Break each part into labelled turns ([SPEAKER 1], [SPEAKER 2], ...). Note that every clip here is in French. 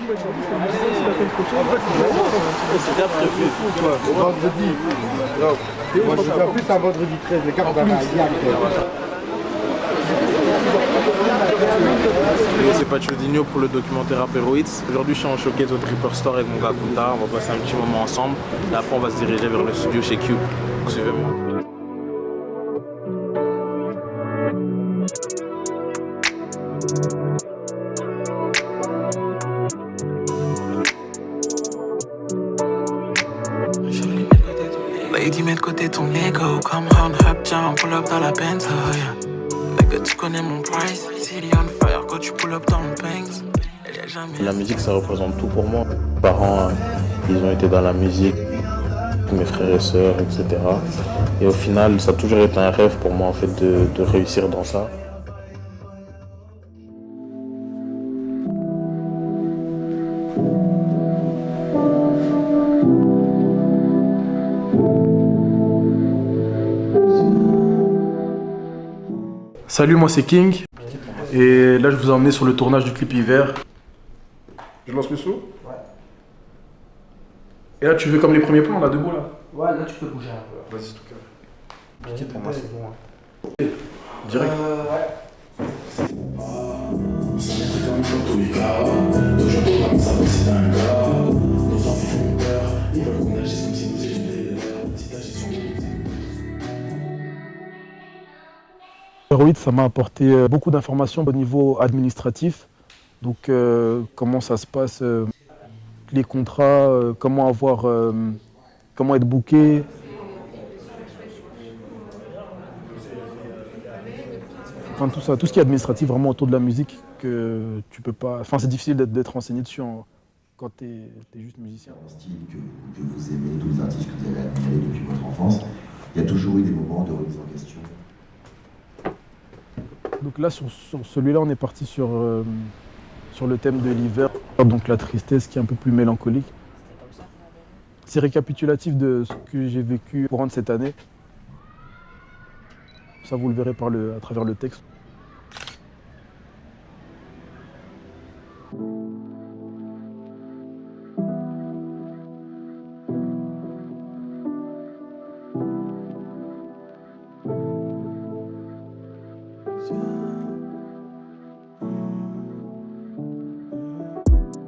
[SPEAKER 1] C'était prévu.
[SPEAKER 2] Vendredi. Non. Moi, je viens plus à vendredi 13. Les gars, vous avez un lien.
[SPEAKER 3] C'est Pachudinho pour le documentaire Apéroïds. Aujourd'hui, je suis en showcase au Tripper Store avec mon gars Kunta. On va passer un petit moment ensemble. Et après, on va se diriger vers le studio chez Q. Donc, suivez-moi.
[SPEAKER 4] Lady, mets de côté ton ego. Come on, hop, tiens, on pull up dans la Benz, oh yeah. Nigga, tu connais mon price. City on fire quand tu pull up dans le Banks.
[SPEAKER 3] La musique, ça représente tout pour moi. Mes parents, ils ont été dans la musique, mes frères et sœurs, etc. Et au final, ça a toujours été un rêve pour moi en fait de réussir dans ça.
[SPEAKER 5] Salut, moi c'est King. Et là, je vous ai emmené sur le tournage du clip Hiver. Je lance le saut.
[SPEAKER 2] Ouais.
[SPEAKER 5] Et là, tu veux comme les premiers plans, là, debout, là?
[SPEAKER 2] Ouais, là, tu peux bouger un peu.
[SPEAKER 5] Vas-y, tout cas. Piqué pour moi, c'est bon.
[SPEAKER 2] Hein.
[SPEAKER 5] Direct.
[SPEAKER 2] Ouais.
[SPEAKER 5] Apéroïds, ça m'a apporté beaucoup d'informations au niveau administratif. Donc, comment ça se passe, les contrats, comment être booké. Enfin, tout ça, tout ce qui est administratif vraiment autour de la musique, que tu peux pas. Enfin, c'est difficile d'être renseigné dessus quand tu es juste musicien.
[SPEAKER 6] Le style que vous aimez, tous les artistes que vous avez admirés depuis votre enfance, il y a toujours eu des moments de remise en question.
[SPEAKER 5] Donc là, sur celui-là, on est parti sur le thème de l'hiver, donc la tristesse qui est un peu plus mélancolique. C'est récapitulatif de ce que j'ai vécu au courant de cette année. Ça, vous le verrez à travers le texte.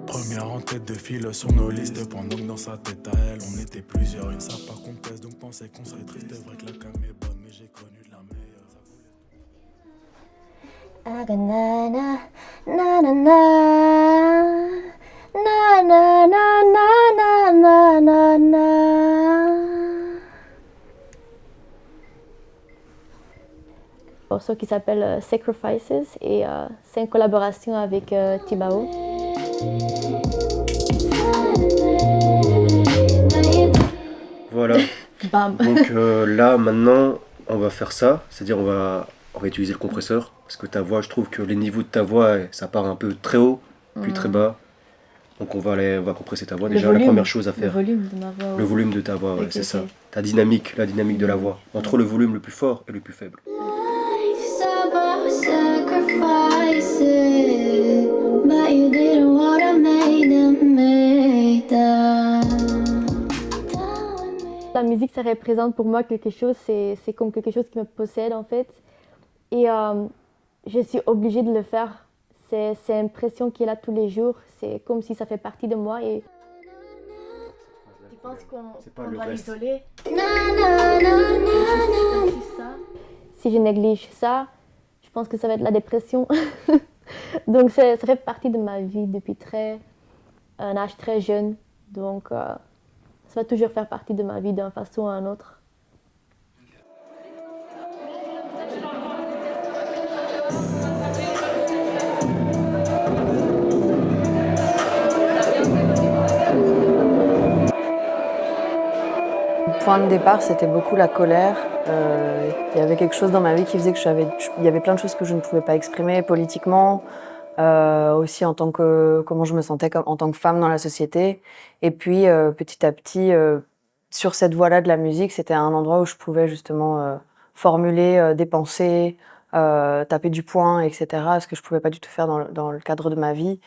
[SPEAKER 4] Première en tête de file sur nos listes. Pendant que dans sa tête à elle, on était plusieurs. Une savent pas qu'on pèse, donc pensait qu'on serait triste. C'est vrai que la cam est bonne, mais j'ai connu de la meilleure.
[SPEAKER 7] Aganana, na na na, na na na na na na na. Morceau qui s'appelle Sacrifices et c'est une collaboration avec Tibao.
[SPEAKER 8] Voilà.
[SPEAKER 7] Bam.
[SPEAKER 8] Donc là maintenant on va faire ça, c'est-à-dire on va utiliser le compresseur parce que ta voix, je trouve que les niveaux de ta voix ça part un peu très haut puis très bas. Donc on va compresser ta voix. Déjà la première chose à faire.
[SPEAKER 7] Le volume de ma voix.
[SPEAKER 8] Le volume de ta voix, ouais,
[SPEAKER 7] Ok,
[SPEAKER 8] c'est ça.
[SPEAKER 7] ok.
[SPEAKER 8] La dynamique de la voix entre le volume le plus fort et le plus faible.
[SPEAKER 7] La musique, ça représente pour moi quelque chose, c'est comme quelque chose qui me possède en fait. Et je suis obligée de le faire. C'est une pression qui est là tous les jours. C'est comme si ça fait partie de moi. Et tu penses qu'on doit l'isoler? Si je néglige ça, je pense que ça va être la dépression. Donc ça fait partie de ma vie depuis un âge très jeune. Donc ça va toujours faire partie de ma vie d'une façon ou d'une autre.
[SPEAKER 9] Le point de départ, c'était beaucoup la colère. Il y avait quelque chose dans ma vie qui faisait que il y avait plein de choses que je ne pouvais pas exprimer politiquement, aussi en tant que comment je me sentais en tant que femme dans la société. Et puis petit à petit, sur cette voie-là de la musique, c'était un endroit où je pouvais justement formuler des pensées, taper du poing, etc. Ce que je pouvais pas du tout faire dans le cadre de ma vie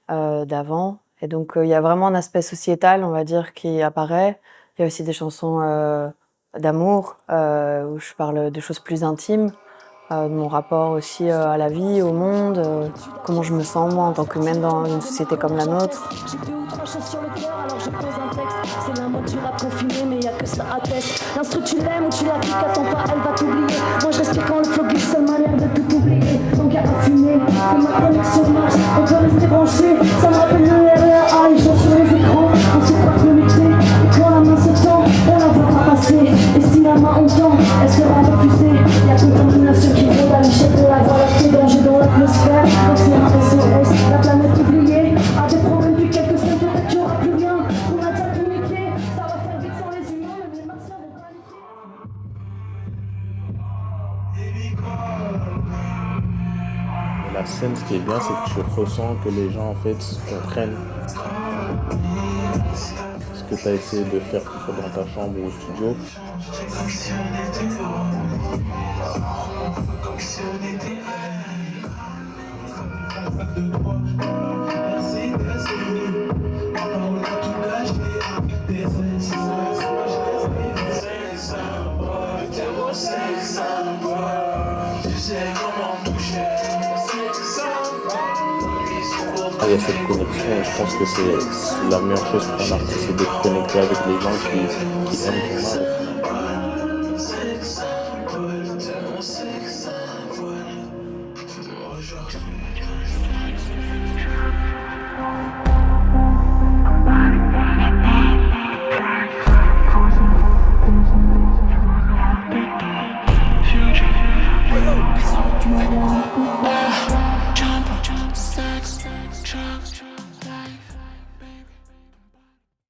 [SPEAKER 9] d'avant. Et donc, il y a vraiment un aspect sociétal, on va dire, qui apparaît. Il y a aussi des chansons d'amour, où je parle de choses plus intimes, de mon rapport aussi à la vie, au monde, comment je me sens moi en tant qu'humaine dans une société comme la nôtre.
[SPEAKER 1] J'ai 2 ou 3 choses sur le cœur, alors je pose un texte. C'est la mode du rap confiné, mais y'a que ça atteste. L'instru tu l'aimes ou tu la cliques, attends pas, elle va t'oublier. Moi je respire quand le flow glisse, seule manière de tout oublier. Donc y'a à fumer, que ma connexion marche, on peut rester branché. Ça me rappelle le REA, les gens sur les écrans, on se croit connecté. Et quand la main se tend, on la voit pas passer. Et si la main on tend, elle sera refusée. Y'a contamination qui rôde à l'échelle de la voie lactée, danger dans l'atmosphère. Donc c'est un SOS, la planète oubliée. A des problèmes depuis quelques semaines, peut-être qu'il n'y aura plus rien. On a déjà tout niqué, ça va faire vite sans les humains, même les martiens vont paniquer.
[SPEAKER 3] Et la scène, ce qui est bien, c'est que tu ressens que les gens en fait comprennent ce que tu as essayé de faire, que ce soit dans ta chambre ou au studio. Il y a cette connexion, et je pense que c'est la meilleure chose pour un artiste, c'est de connecter avec les gens qui aiment ton art.